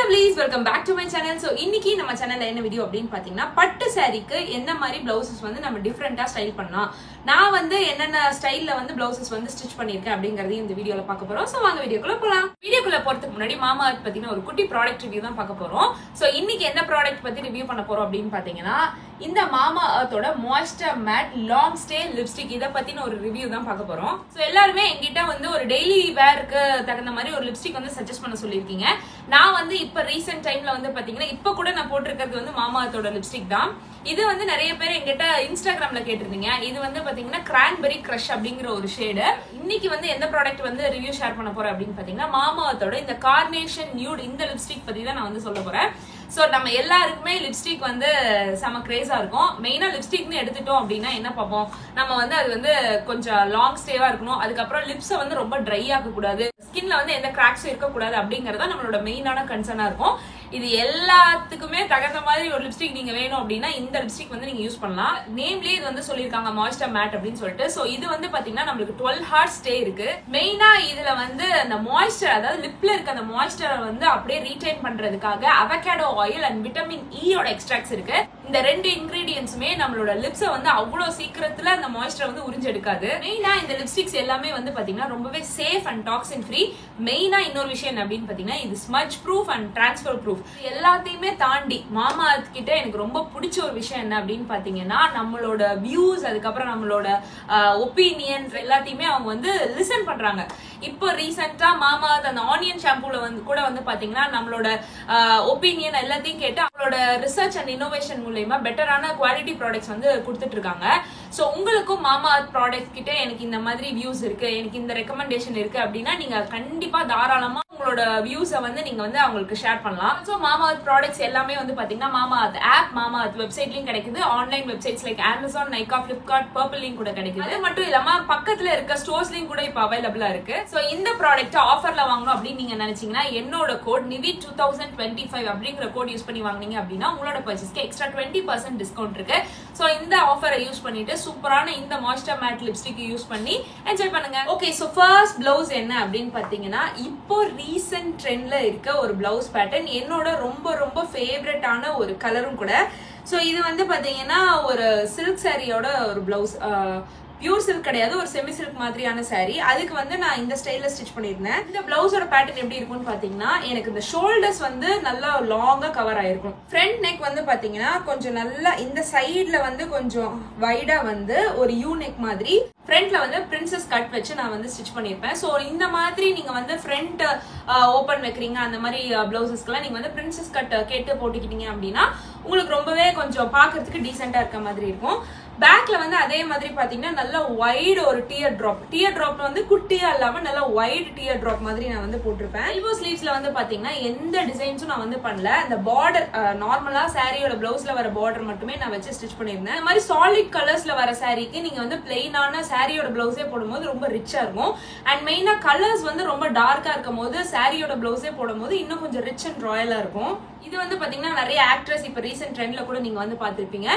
lovelies, welcome back to my channel. So இன்னைக்கு நம்ம சேனல்ல என்ன வீடியோ அப்படினு பாத்தீங்கன்னா பட்டு சாரிக்கு என்ன மாதிரி blouses வந்து நம்ம டிஃபரண்டா ஸ்டைல் பண்ணலாம். நான் வந்து என்னென்ன ஸ்டைல்ல வந்து blouses வந்து ஸ்டிட்ச் பண்ணிருக்கேன் அப்படிங்கறதை இந்த வீடியோல பார்க்க போறோம். சோ வாங்க வீடியோக்குள்ள போலாம். வீடியோக்குள்ள போறதுக்கு முன்னாடி மாமா அர்த் பத்தின ஒரு குட்டி ப்ராடக்ட் ரிவ்யூ தான் பார்க்க போறோம். சோ இன்னைக்கு என்ன ப்ராடக்ட் பத்தி ரிவ்யூ பண்ண போறோம் அப்படினு பாத்தீங்கன்னா இந்த மாமா அர்த்தோட moisture matte long stay lipstick இத பத்தின ஒரு ரிவ்யூ தான் பார்க்க போறோம். சோ எல்லாரும் என்கிட்ட வந்து ஒரு டெய்லி வேருக்கு தகுந்த மாதிரி ஒரு லிப்ஸ்டிக் வந்து சஜஸ்ட் பண்ண சொல்லிருக்கீங்க. நான் வந்து இப்ப ரீசன்ட் டைம்ல வந்து பாத்தீங்கன்னா இப்ப கூட நான் போட்டிருக்கிறது வந்து மாமா அர்த்தோட லிப்ஸ்டிக் தான். இது வந்து நிறைய பேர் என்கிட்ட இன்ஸ்டாகிராம்ல கேட்டிருந்தீங்க. இது வந்து பாத்தீங்கன்னா கிரான்பெரி கிரஷ் அப்படிங்கிற ஒரு ஷேடு. இன்னைக்கு வந்து எந்த ப்ராடக்ட் வந்து ரிவ்யூ ஷேர் பண்ண போறேன் அப்படின்னு பாத்தீங்கன்னா மாமா அர்த்தோட இந்த கார்னேஷன் நியூட் இந்த லிப்ஸ்டிக் பத்தி தான் நான் வந்து சொல்ல போறேன். சோ நம்ம எல்லாருக்குமே லிப்ஸ்டிக் வந்து செம கிரேஸா இருக்கும். மெயினா லிப்ஸ்டிக்னு எடுத்துட்டோம் அப்படின்னா என்ன பார்ப்போம், நம்ம வந்து அது வந்து கொஞ்சம் லாங் ஸ்டேவா இருக்கணும். அதுக்கப்புறம் லிப்ஸை வந்து ரொம்ப ட்ரை ஆக கூடாது, ஸ்கின்ல வந்து எந்த கிராக்ஸும் இருக்கக்கூடாது அப்படிங்கறத நம்மளோட மெயினான கன்சர்னா இருக்கும். இது எல்லாத்துக்குமே தகுந்த மாதிரி ஒரு லிப்ஸ்டிக் நீங்க வேணும் அப்படின்னா இந்த லிப்ஸ்டிக் வந்து நீங்க யூஸ் பண்ணலாம். நேம்லயே இது வந்து சொல்லிருக்காங்க மாய்ஸ்சர் மேட் அப்படின்னு சொல்லிட்டு. சோ இது வந்து பாத்தீங்கன்னா நம்மளுக்கு 12 ஹார்ஸ் ஸ்டே இருக்கு. மெயினா இதுல வந்து அந்த மாய்ஸ்சர், அதாவது லிப்ல இருக்க அந்த மாய்ஸ்சரை வந்து அப்படியே ரீடைன் பண்றதுக்காக avocado oil and vitamin E யோட எக்ஸ்ட்ராக்ட்ஸ் இருக்கு. இந்த ரெண்டு இன்கிரீடியன்ட்ஸுமே நம்மளோட லிப்ஸை வந்து அவ்வளவு சீக்கிரத்துல அந்த மாய்ஸ்சரை வந்து உறிஞ்சு எடுக்காது. மெயினா இந்த லிப்ஸ்டிக்ஸ் எல்லாமே வந்து பாத்தீங்கன்னா ரொம்பவே சேஃப் அண்ட் டாக்ஸின் ஃப்ரீ. மெயினா இன்னொரு விஷயம் என்ன அப்படின்னு பாத்தீங்கன்னா இது smudge proof and transfer proof. எல்லாத்தையுமே தாண்டி மாமா அர்த் கிட்ட எனக்கு ரொம்ப பிடிச்ச ஒரு விஷயம் என்ன அப்படின்னு பாத்தீங்கன்னா நம்மளோட வியூஸ், அதுக்கப்புறம் நம்மளோட ஒப்பீனியன் எல்லாத்தையுமே அவங்க வந்து லிசன் பண்றாங்க. இப்போ ரீசெண்டா மாமா அர்த் அந்த ஆனியன் ஷாம்பூல வந்து கூட வந்து பாத்தீங்கன்னா நம்மளோட ஒப்பீனியன் எல்லாத்தையும் கேட்டு அவங்களோட ரிசர்ச் அண்ட் இன்னோவேஷன் மூலமா பெட்டரான குவாலிட்டி ப்ராடக்ட்ஸ் வந்து கொடுத்துட்டு இருக்காங்க. சோ உங்களுக்கும் மாமா அர்த் ப்ராடக்ட் கிட்ட எனக்கு இந்த மாதிரி வியூஸ் இருக்கு, எனக்கு இந்த ரெக்கமெண்டேஷன் இருக்கு அப்படின்னா நீங்க கண்டிப்பா தாராளமா உங்களோட வியூஸை வந்து நீங்க வந்து அவங்களுக்கு ஷேர் பண்ணலாம். சோ மாமா அர்த் ப்ராடக்ட்ஸ் எல்லாமே வந்து பாத்தீங்கன்னா மாமா அர்த் ஆப், மாமா அர்த் வெப்சைட்லயும் கிடைக்குது. Online websites like Amazon, Nykaa, Flipkart, பர்பிள்லயும் கூட கிடைக்குது. அது மட்டும் இல்லாம பக்கத்துல இருக்க ஸ்டோர்ஸ்லயும் கூட இப்ப அவைலபிளா இருக்கு. சோ இந்த ப்ராடக்ட் ஆஃபர்ல வாங்கணும் அப்படின்னு நீங்க நினைச்சீங்கன்னா என்னோட கோட் நிவி 2025 அப்படிங்கிற கோட் யூஸ் பண்ணி வாங்குனீங்க அப்படின்னா உங்களோட பர்ச்சேஸ்க்கு எக்ஸ்ட்ரா 20% டிஸ்கவுண்ட் இருக்கு. சோ இந்த ஆஃபரை யூஸ் பண்ணிட்டு சூப்பரான இந்த மாய்ஸ்சர் மேட் லிப்ஸ்டிக் யூஸ் பண்ணி என்ஜாய் பண்ணுங்க. ஓகே, சோ ஃபர்ஸ்ட் பிளவுஸ் என்ன அப்படின்னு பாத்தீங்கன்னா இப்போ ரீசன்ட் ட்ரெண்ட்ல இருக்க ஒரு பிளவுஸ் பேட்டர்ன், என்னோட ரொம்ப ரொம்ப ஃபேவரட்டான ஒரு கலரும் கூட. சோ இது வந்து பாத்தீங்கன்னா ஒரு சில்க் சாரியோட ஒரு பிளவுஸ், பியூர் சில்க் கிடையாது, ஒரு செமி சில்க் மாதிரியான சாரி. அதுக்கு வந்து நான் இந்த ஸ்டைல்ல ஸ்டிச் பண்ணிருந்தேன். இந்த பிளவுஸோட பேட்டர்ன் எப்படி இருக்கும்னு பாத்தீங்கன்னா எனக்கு இந்த ஷோல்டர்ஸ் வந்து நல்லா லாங்கா கவர் ஆயிருக்கும். ஃப்ரண்ட் நெக் வந்து பாத்தீங்கன்னா கொஞ்சம் நல்லா இந்த சைட்ல வந்து கொஞ்சம் வைடா வந்து ஒரு யூ நெக் மாதிரி, ஃப்ரண்ட்ல வந்து பிரின்சஸ் கட் வச்சு நான் வந்து ஸ்டிச் பண்ணிருப்பேன். சோ இந்த மாதிரி நீங்க வந்து ஃப்ரண்ட் ஓபன் வைக்கிறீங்க அந்த மாதிரி பிளவுசஸ்க்குலாம் நீங்க வந்து பிரின்சஸ் கட் கேட்டு போட்டுக்கிட்டீங்க அப்படின்னா உங்களுக்கு ரொம்பவே கொஞ்சம் பாக்குறதுக்கு டீசெண்டா இருக்க மாதிரி இருக்கும். பேக்ல வந்து அதே மாதிரி பாத்தீங்கன்னா நல்ல வைட் ஒரு டியர் டிராப் வந்து குட்டியா இல்லாம நல்ல வைட் டியர் டிராப் மாதிரி நான் வந்து போட்டிருப்பேன். எல்போ ஸ்லீவ்ஸ்ல வந்து பாத்தீங்கன்னா எந்த டிசைன்ஸும் நான் வந்து பண்ணல. இந்த பார்டர் நார்மலா சாரியோட பிளவுஸ்ல வர பார்டர் மட்டுமே நான் வச்சு ஸ்டிச் பண்ணிருந்தேன். இந்த மாதிரி சாலிட் கலர்ஸ்ல வர சாரிக்கு நீங்க வந்து பிளெயினான சாரியோட பிளவுஸே போடும்போது ரொம்ப ரிச்சா இருக்கும். அண்ட் மெயினா கலர்ஸ் வந்து ரொம்ப டார்க்கா இருக்கும் போது சாரியோட பிளவுஸே போடும்போது இன்னும் கொஞ்சம் ரிச் அண்ட் ராயலா இருக்கும். இது வந்து பாத்தீங்கன்னா நிறைய ஆக்ட்ரஸ் இப்ப ரீசென்ட் ட்ரெண்ட்ல கூட நீங்க வந்து பாத்திருப்பீங்க.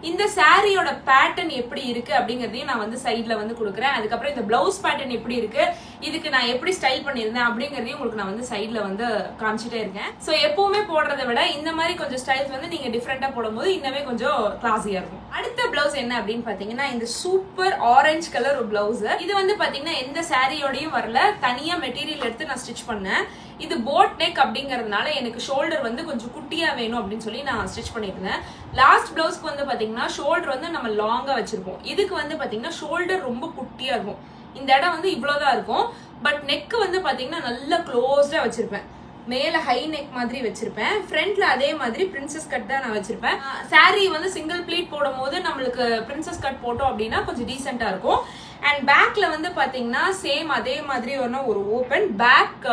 இந்த சாரியோட பேட்டர்ன் எப்படி இருக்கு அப்படிங்கறதையும் நான் வந்து சைட்ல வந்து கொடுக்குறேன். அதுக்கப்புறம் இந்த பிளவுஸ் பேட்டர்ன் எப்படி இருக்கு, இதுக்கு நான் எப்படி ஸ்டைல் பண்ணிருந்தேன் அப்படிங்கறதையும் உங்களுக்கு நான் வந்து சைட்ல வந்து காமிச்சிட்டே இருக்கேன். சோ எப்பவுமே போடுறதை விட இந்த மாதிரி கொஞ்சம் ஸ்டைல்ஸ் வந்து நீங்க டிஃப்ரெண்டா போடும்போது இன்னமே கொஞ்சம் கிளாஸியா இருக்கும். அடுத்த பிளவுஸ் என்ன அப்படின்னு பாத்தீங்கன்னா இந்த சூப்பர் ஆரஞ்சு கலர் ஒரு பிளவுஸ். இது வந்து பாத்தீங்கன்னா எந்த சாரியோடயும் வரல, தனியா மெட்டீரியல் எடுத்து நான் ஸ்டிச் பண்ணேன். இது போட் நெக் அப்படிங்கறதுனால எனக்கு ஷோல்டர் வந்து கொஞ்சம் குட்டியா வேணும் அப்படின்னு சொல்லி நான் ஸ்டிச் பண்ணிருந்தேன். லாஸ்ட் பிளவுஸ்க்கு வந்து பாத்தீங்கன்னா ஷோல்டர் வந்து நம்ம லாங்கா வச்சிருப்போம். இதுக்கு வந்து பாத்தீங்கன்னா ஷோல்டர் ரொம்ப குட்டியா இருக்கும். இந்த இடம் வந்து இவ்வளவுதான் இருக்கும். பட் நெக் வந்து பாத்தீங்கன்னா நல்லா க்ளோஸ்டா வச்சிருப்பேன். மேல ஹை நெக் மாதிரி வச்சிருப்பேன். ஃப்ரண்ட்ல அதே மாதிரி பிரின்சஸ் கட் தான் நான் வச்சிருப்பேன். சாரி வந்து சிங்கிள் ப்ளீட் போடும் போது நம்மளுக்கு பிரின்சஸ் கட் போட்டோம் அப்படின்னா கொஞ்சம் டீசெண்டா இருக்கும். அண்ட் பேக்ல வந்து பாத்தீங்கன்னா சேம் அதே மாதிரி ஒரு ஓபன் பேக்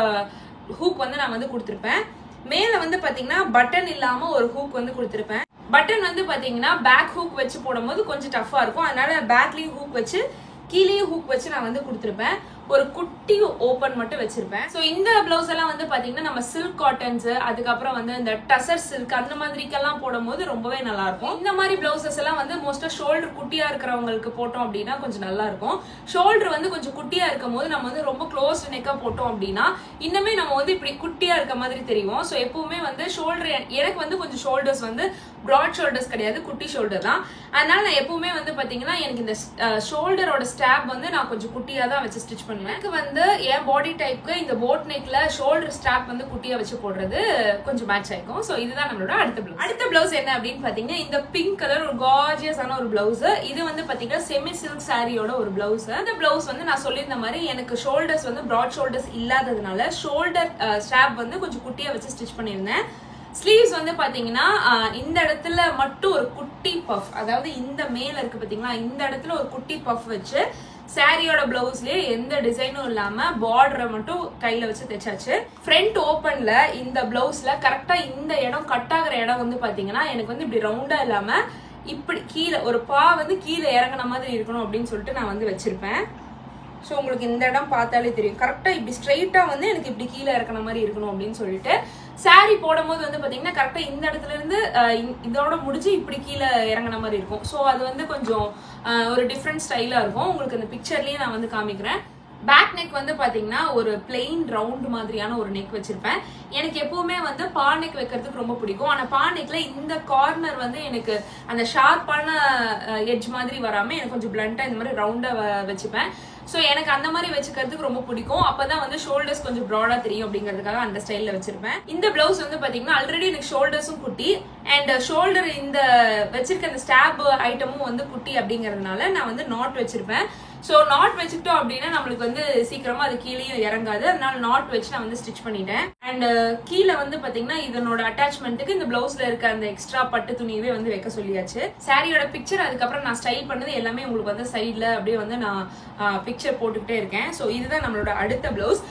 ஹூக் வந்து நான் வந்து கொடுத்திருப்பேன். மேல வந்து பாத்தீங்கன்னா பட்டன் இல்லாம ஒரு ஹூக் வந்து கொடுத்திருப்பேன். பட்டன் வந்து பாத்தீங்கன்னா பேக் ஹூக் வச்சு போடும்போது கொஞ்சம் டஃபா இருக்கும். அதனால பேக்லயும் ஹூக் வச்சு கீழேயும் ஹூக் வச்சு நான் வந்து கொடுத்திருப்பேன். ஒரு குட்டி ஓபன் மட்டும் வச்சிருப்பேன். ஸோ இந்த பிளவுஸ் எல்லாம் வந்து பாத்தீங்கன்னா நம்ம சில்க் காட்டன்ஸ், அதுக்கப்புறம் வந்து இந்த டசர் சில்க் அந்த மாதிரிக்கெல்லாம் போடும்போது ரொம்பவே நல்லா இருக்கும். இந்த மாதிரி பிளவுசஸ் எல்லாம் வந்து மோஸ்டா ஷோல்டர் குட்டியா இருக்கிறவங்களுக்கு போட்டோம் அப்படின்னா கொஞ்சம் நல்லா இருக்கும். ஷோல்டர் வந்து கொஞ்சம் குட்டியா இருக்கும் போது நம்ம வந்து ரொம்ப க்ளோஸ்ட் நெக்கா போட்டோம் அப்படின்னா இன்னுமே நம்ம வந்து இப்படி குட்டியா இருக்க மாதிரி தெரியும். ஸோ எப்பவுமே வந்து ஷோல்டர், எனக்கு வந்து கொஞ்சம் ஷோல்டர்ஸ் வந்து பிராட் ஷோல்டர்ஸ் கிடையாது, குட்டி ஷோல்டர் தான். அதனால நான் எப்பவுமே வந்து பாத்தீங்கன்னா எனக்கு இந்த ஷோல்டரோட ஸ்டாப் வந்து நான் கொஞ்சம் குட்டியா தான் வச்சு ஸ்டிச் பண்ணுவேன். எனக்கு வந்து என் பாடி டைப்க்கு இந்த போட் நெக்ல ஷோல்டர் ஸ்டாப் வந்து குட்டியா வச்சு போடுறது கொஞ்சம் மேட்ச் ஆயிக்கும். ஸோ இதுதான் நம்மளோட அடுத்த பிளவுஸ் என்ன அப்படின்னு பாத்தீங்கன்னா இந்த பிங்க் கலர் ஒரு கார்ஜியஸான ஒரு பிளவுஸ். இது வந்து பாத்தீங்கன்னா செமி சில்க் சாரியோட ஒரு பிளவுஸ். இந்த பிளவுஸ் வந்து நான் சொல்லியிருந்த மாதிரி எனக்கு ஷோல்டர்ஸ் வந்து பிராட் ஷோல்டர்ஸ் இல்லாததுனால ஷோல்டர் ஸ்டாப் வந்து கொஞ்சம் குட்டியா வச்சு ஸ்டிச் பண்ணியிருந்தேன். ஸ்லீவ்ஸ் வந்து பாத்தீங்கன்னா இந்த இடத்துல மட்டும் ஒரு குட்டி பஃப், அதாவது இந்த மேல இருக்கு பாத்தீங்களா, இந்த இடத்துல ஒரு குட்டி பஃப் வச்சு சாரியோட பிளவுஸ்லயே எந்த டிசைனும் இல்லாம பார்டரை மட்டும் கையில வச்சு தைச்சாச்சு. ஃப்ரண்ட் ஓபன்ல இந்த பிளவுஸ்ல கரெக்டா இந்த இடம் கட் ஆகிற இடம் வந்து பாத்தீங்கன்னா எனக்கு வந்து இப்படி ரவுண்டா இல்லாம இப்படி கீழே ஒரு பா வந்து கீழே இறங்கின மாதிரி இருக்கணும் அப்படின்னு சொல்லிட்டு நான் வந்து வச்சிருப்பேன். ஸோ உங்களுக்கு இந்த இடம் பார்த்தாலே தெரியும், கரெக்டா இப்படி ஸ்ட்ரெயிட்டா வந்து எனக்கு இப்படி கீழே இறக்கின மாதிரி இருக்கணும் அப்படின்னு சொல்லிட்டு சாரி போடும் போது வந்து பாத்தீங்கன்னா கரெக்டா இந்த இடத்துல இருந்து இதோட முடிஞ்சு இப்படி கீழே இறங்கின மாதிரி இருக்கும். ஸோ அது வந்து கொஞ்சம் ஒரு டிஃப்ரெண்ட் ஸ்டைலா இருக்கும். உங்களுக்கு அந்த பிக்சர்லயே நான் வந்து காமிக்கிறேன். பேக் நெக் வந்து பாத்தீங்கன்னா ஒரு பிளெயின் ரவுண்ட் மாதிரியான ஒரு நெக் வச்சிருப்பேன். எனக்கு எப்பவுமே வந்து பா நெக் வைக்கிறதுக்கு ரொம்ப பிடிக்கும். ஆனா பா நெக்ல இந்த கார்னர் வந்து எனக்கு அந்த ஷார்ப்பான எட்ஜ் மாதிரி வராம எனக்கு கொஞ்சம் பிளண்டா இந்த மாதிரி ரவுண்டா வச்சுப்பேன். ஸோ எனக்கு அந்த மாதிரி வச்சுக்கிறதுக்கு ரொம்ப பிடிக்கும். அப்பதான் வந்து ஷோல்டர்ஸ் கொஞ்சம் ப்ராடா தெரியும் அப்படிங்கிறதுக்காக அந்த ஸ்டைல்ல வச்சிருப்பேன். இந்த பிளவுஸ் வந்து பாத்தீங்கன்னா ஆல்ரெடி எனக்கு ஷோல்டர்ஸும் குட்டி அண்ட் ஷோல்டர் இந்த வச்சிருக்க அந்த ஸ்டாப் ஐட்டமும் வந்து குட்டி அப்படிங்கறதுனால நான் வந்து நாட் வச்சிருப்பேன். ஸோ நாட் வச்சுக்கிட்டோம் அப்படின்னா நம்மளுக்கு வந்து சீக்கிரமா அது கீழேயும் இறங்காது. அதனால நாட் வச்சு நான் வந்து ஸ்டிச் பண்ணிட்டேன். அண்ட் கீழே வந்து பாத்தீங்கன்னா இதனோட அட்டாச்மெண்ட்டுக்கு இந்த பிளவுஸ்ல இருக்க அந்த எக்ஸ்ட்ரா பட்டு துணியவே வந்து வைக்க சொல்லியாச்சு. சாரியோட பிக்சர் அதுக்கப்புறம் நான் ஸ்டைல் பண்ணது எல்லாமே உங்களுக்கு வந்து சைட்ல அப்படியே வந்து நான் பிக்சர் போட்டுக்கிட்டே இருக்கேன். ஸோ இதுதான் நம்மளோட அடுத்த பிளவுஸ்.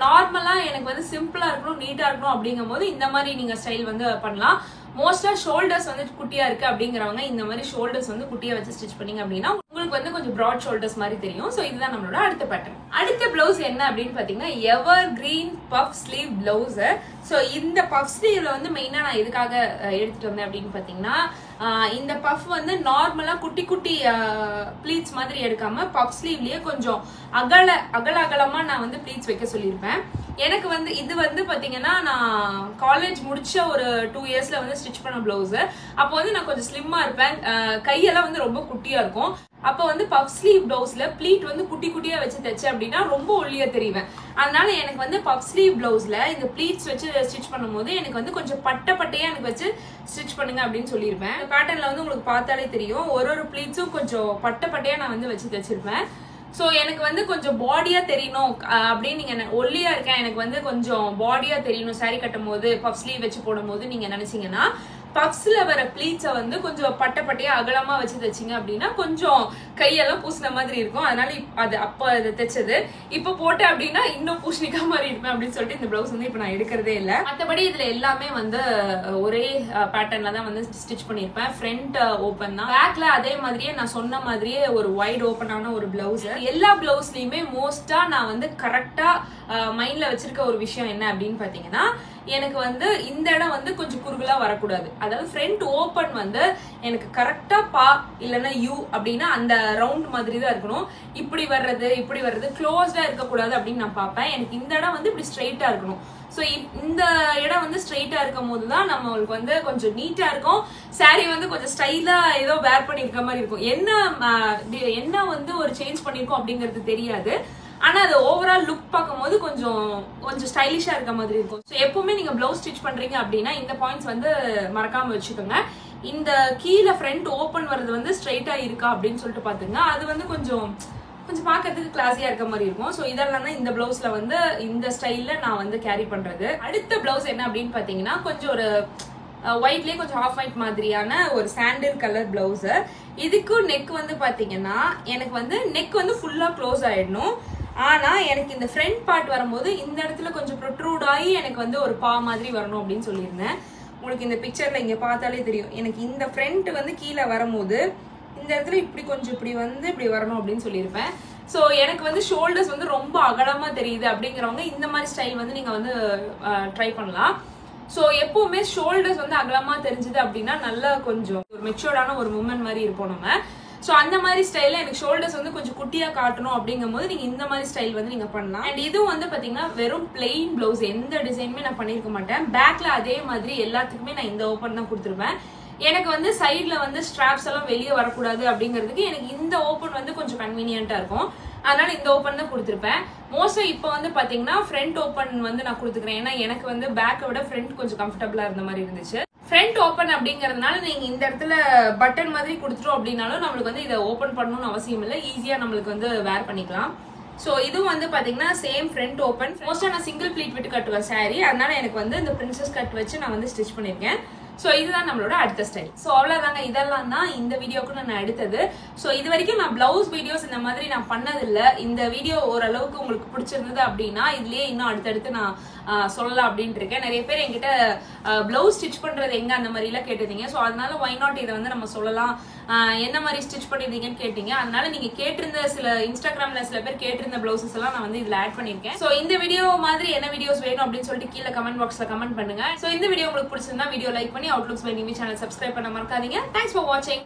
நார்மலா எனக்கு வந்து சிம்பிளா இருக்கணும், நீட்டா இருக்கணும் அப்படிங்கும் போது இந்த மாதிரி நீங்க ஸ்டைல் வந்து பண்ணலாம். மோஸ்டா ஷோல்டர்ஸ் வந்து குட்டியா இருக்கு அப்படிங்கிறவங்க இந்த மாதிரி ஷோல்டர்ஸ் வந்து குட்டியா வச்சு ஸ்டிச் பண்ணீங்க அப்படின்னா உங்களுக்கு வந்து கொஞ்சம் ப்ராட் ஷோல்டர்ஸ் மாதிரி தெரியும். ஸோ இதுதான் நம்மளோட அடுத்த பேட்டர்ன். அடுத்த பிளவுஸ் என்ன அப்படின்னு பாத்தீங்கன்னா எவர் green puff sleeve blouse. So இந்த பஃப் ஸ்லீவ்ல வந்து மெயினா நான் எதுக்காக எடுத்துட்டு வந்தேன் அப்படின்னு பாத்தீங்கன்னா இந்த பஃப் வந்து நார்மலா குட்டி குட்டி ப்ளீட்ஸ் மாதிரி எடுக்காம பஃப் ஸ்லீவ்லயே கொஞ்சம் அகலமா நான் வந்து ப்ளீட்ஸ் வைக்க சொல்லியிருப்பேன். எனக்கு வந்து இது வந்து பாத்தீங்கன்னா நான் காலேஜ் முடிச்ச ஒரு 2 இயர்ஸ்ல வந்து ஸ்டிச் பண்ண பிளவுஸ். அப்போ வந்து நான் கொஞ்சம் ஸ்லிம்மா இருப்பேன், கையெல்லாம் வந்து ரொம்ப குட்டியா இருக்கும். அப்ப வந்து பஃப் ஸ்லீவ் பிளவுஸ்ல ப்ளீட் வந்து குட்டி குட்டியா வச்சு தைச்சேன் அப்படின்னா ரொம்ப ஒல்லியா தெரிவேன். அதனால எனக்கு வந்து பஃப் ஸ்லீவ் பிளவுஸ்ல இந்த ப்ளீட்ஸ் வச்சு ஸ்டிச் பண்ணும்போது எனக்கு வந்து கொஞ்சம் பட்டையா எனக்கு வச்சு ஸ்டிச் பண்ணுங்க அப்படின்னு சொல்லியிருப்பேன். இந்த பேட்டர்ன்ல வந்து உங்களுக்கு பார்த்தாலே தெரியும், ஒரு ப்ளீட்ஸும் கொஞ்சம் பட்டையா நான் வந்து வச்சு தைச்சிருப்பேன். ஸோ எனக்கு வந்து கொஞ்சம் பாடியா தெரியணும் அப்படின்னு நீங்க ஒல்லியா இருக்கேன், எனக்கு வந்து கொஞ்சம் பாடியா தெரியணும் சாரி கட்டும் போது பஃப் ஸ்லீவ் வச்சு போடும் போது நீங்க நினைச்சீங்கன்னா பஃப்ஸ்ல வர ப்ளீட்ஸை வந்து கொஞ்சம் பட்டையா அகலமா வச்சு தைச்சிங்க அப்படின்னா கொஞ்சம் கையெல்லாம் பூசின மாதிரி இருக்கும். அதனால அது அப்ப அதை தைச்சது இப்ப போட்டு அப்படின்னா இன்னும் பூசணிக்கா மாதிரி இருப்பேன் அப்படின்னு சொல்லிட்டு இந்த பிளவுஸ் வந்து இப்ப நான் எடுக்கிறதே இல்லை. மற்றபடி இதுல எல்லாமே வந்து ஒரே பேட்டர்ன்ல தான் வந்து ஸ்டிச் பண்ணிருப்பேன். ஃப்ரண்ட் ஓப்பன் தான், பேக்ல அதே மாதிரியே நான் சொன்ன மாதிரியே ஒரு வைட் ஓப்பனான ஒரு பிளவுஸ். எல்லா பிளவுஸ்லயுமே மோஸ்டா நான் வந்து கரெக்டா மைண்ட்ல வச்சிருக்க ஒரு விஷயம் என்ன அப்படின்னு பாத்தீங்கன்னா எனக்கு வந்து இந்த இடம் வந்து கொஞ்சம் குறுகலா வரக்கூடாது. அதாவது ஃப்ரண்ட் ஓப்பன் வந்து எனக்கு கரெக்டா பா இல்லைன்னா யூ அப்படின்னா அந்த ரவுண்ட் மாதிரி தான் இருக்கணும். இப்படி வர்றது க்ளோஸ்டா இருக்கக்கூடாது அப்படின்னு நான் பார்ப்பேன். எனக்கு இந்த இடம் வந்து இப்படி ஸ்ட்ரெயிட்டா இருக்கணும். ஸோ இந்த இடம் வந்து ஸ்ட்ரெயிட்டா இருக்கும் போதுதான் நம்மளுக்கு வந்து கொஞ்சம் நீட்டா இருக்கும். சாரி வந்து கொஞ்சம் ஸ்டைலா ஏதோ வேர் பண்ணிருக்க மாதிரி இருக்கும். என்ன வந்து ஒரு சேஞ்ச் பண்ணிருக்கோம் அப்படிங்கிறது தெரியாது. ஆனா அது ஓவரால் லுக் பார்க்கும்போது கொஞ்சம் ஸ்டைலிஷா இருக்க மாதிரி இருக்கும். ஸோ எப்பவுமே நீங்க பிளவுஸ் ஸ்டிச் பண்றீங்க அப்படின்னா இந்த பாயிண்ட்ஸ் வந்து மறக்காம வச்சுக்கோங்க. இந்த கீழே ஃப்ரண்ட் ஓப்பன் வர்றது வந்து ஸ்ட்ரெயிட்டா இருக்கா அப்படின்னு சொல்லிட்டு பாத்துங்க. அது வந்து கொஞ்சம் பார்க்கறதுக்கு கிளாஸியா இருக்க மாதிரி இருக்கும். ஸோ இதெல்லாம் தான் இந்த பிளவுஸ்ல வந்து இந்த ஸ்டைல்ல நான் வந்து கேரி பண்றது. அடுத்த பிளவுஸ் என்ன அப்படின்னு பாத்தீங்கன்னா கொஞ்சம் ஒரு ஒயிட்லயே கொஞ்சம் ஆஃப் ஒயிட் மாதிரியான ஒரு சாண்டில் கலர் பிளவுஸ். இதுக்கும் நெக் வந்து பாத்தீங்கன்னா எனக்கு வந்து நெக் வந்து ஃபுல்லா க்ளோஸ் ஆயிடணும். ஆனா எனக்கு இந்த ஃப்ரண்ட் பார்ட் வரும்போது இந்த இடத்துல கொஞ்சம் ப்ரொட்ரூட் ஆகி எனக்கு வந்து ஒரு பா மாதிரி வரணும் அப்படின்னு சொல்லியிருந்தேன். உங்களுக்கு இந்த பிக்சர்ல இங்க பார்த்தாலே தெரியும், எனக்கு இந்த ஃப்ரண்ட் வந்து கீழே வரும்போது இந்த இடத்துல இப்படி கொஞ்சம் இப்படி வரணும் அப்படின்னு சொல்லியிருப்பேன். ஸோ எனக்கு வந்து ஷோல்டர்ஸ் வந்து ரொம்ப அகலமா தெரியுது அப்படிங்கிறவங்க இந்த மாதிரி ஸ்டைல் வந்து நீங்க வந்து ட்ரை பண்ணலாம். ஸோ எப்பவுமே ஷோல்டர்ஸ் வந்து அகலமா தெரிஞ்சது அப்படின்னா நல்லா கொஞ்சம் ஒரு மெச்சூர்டான ஒரு உமன் மாதிரி இருப்போம் நம்ம. ஸோ அந்த மாதிரி ஸ்டைல்ல எனக்கு ஷோல்டர்ஸ் வந்து கொஞ்சம் குட்டியா காட்டணும் அப்படிங்கும் போது நீங்க இந்த மாதிரி ஸ்டைல் வந்து நீங்க பண்ணலாம். அண்ட் இதுவும் வந்து பாத்தீங்கன்னா வெறும் பிளெயின் பிளவுஸ், எந்த டிசைனுமே நான் பண்ணிருக்க மாட்டேன். பேக்ல அதே மாதிரி எல்லாத்துக்குமே நான் இந்த ஓப்பன் தான் கொடுத்துருப்பேன். எனக்கு வந்து சைட்ல வந்து ஸ்ட்ராப்ஸ் எல்லாம் வெளியே வரக்கூடாது அப்படிங்கிறதுக்கு எனக்கு இந்த ஓப்பன் வந்து கொஞ்சம் கன்வீனியன்ட்டா இருக்கும். அதனால இந்த ஓப்பன் தான் கொடுத்துருப்பேன். மோஸ்டா இப்போ வந்து பாத்தீங்கன்னா ஃப்ரண்ட் ஓப்பன் வந்து நான் கொடுத்துக்கிறேன். ஏன்னா எனக்கு வந்து பேக்கை விட ஃப்ரண்ட் கொஞ்சம் கம்ஃபர்டபுளா இருந்த மாதிரி இருந்துச்சு. ஃப்ரண்ட் ஓப்பன் அப்படிங்கறதுனால நீங்க இந்த இடத்துல பட்டன் மாதிரி கொடுத்துட்டோம் அப்படின்னாலும் நம்மளுக்கு வந்து இதை ஓப்பன் பண்ணணும்னு அவசியம் இல்லை, ஈஸியா நம்மளுக்கு வந்து வேர் பண்ணிக்கலாம். ஸோ இதுவும் வந்து பாத்தீங்கன்னா சேம் ஃப்ரண்ட் ஓப்பன். மோஸ்டா நான் சிங்கிள் ப்ளீட் விட்டு கட்டுவேன் சாரி, அதனால எனக்கு வந்து இந்த பிரின்சஸ் கட் வச்சு நான் வந்து ஸ்டிச் பண்ணிருக்கேன். ஸோ இதுதான் நம்மளோட அடுத்த ஸ்டைல். ஸோ அவ்வளோதாங்க, இதெல்லாம் தான் இந்த வீடியோக்கு நான் எடுத்தது. ஸோ இது வரைக்கும் நான் பிளவுஸ் வீடியோஸ் இந்த மாதிரி நான் பண்ணதில்லை. இந்த வீடியோ ஓரளவுக்கு உங்களுக்கு பிடிச்சிருந்தது அப்படின்னா இதுலயே இன்னும் அடுத்தடுத்து நான் சொல்லலாம் அப்படின்ட்டு இருக்கேன். நிறைய பேர் என்கிட்ட பிளவுஸ் ஸ்டிச் பண்றது எங்க அந்த மாதிரி எல்லாம் கேட்டிருந்தீங்க. ஸோ அதனால வை நாட் இதை வந்து நம்ம சொல்லலாம், என்ன மாதிரி ஸ்டிச் பண்ணிருந்தீங்கன்னு கேட்டீங்க. அதனால நீங்க கேட்டிருந்த சில இன்ஸ்டாகிராம்ல சில பேர் கேட்டிருந்த பிளவுசஸ் எல்லாம் நான் வந்து இதுல ஆட் பண்ணிருக்கேன். ஸோ இந்த வீடியோ மாதிரி என்ன வீடியோஸ் வேணும் அப்படின்னு சொல்லிட்டு கீழே கமெண்ட் பாக்ஸ்ல கமெண்ட் பண்ணுங்க. ஸோ இந்த வீடியோ உங்களுக்கு பிடிச்சிருந்தா வீடியோ லைக் பண்ணி outlooks by Nivi channel subscribe பண்ண மறக்காதீங்க. தேங்க்ஸ் ஃபார் வாட்சிங்.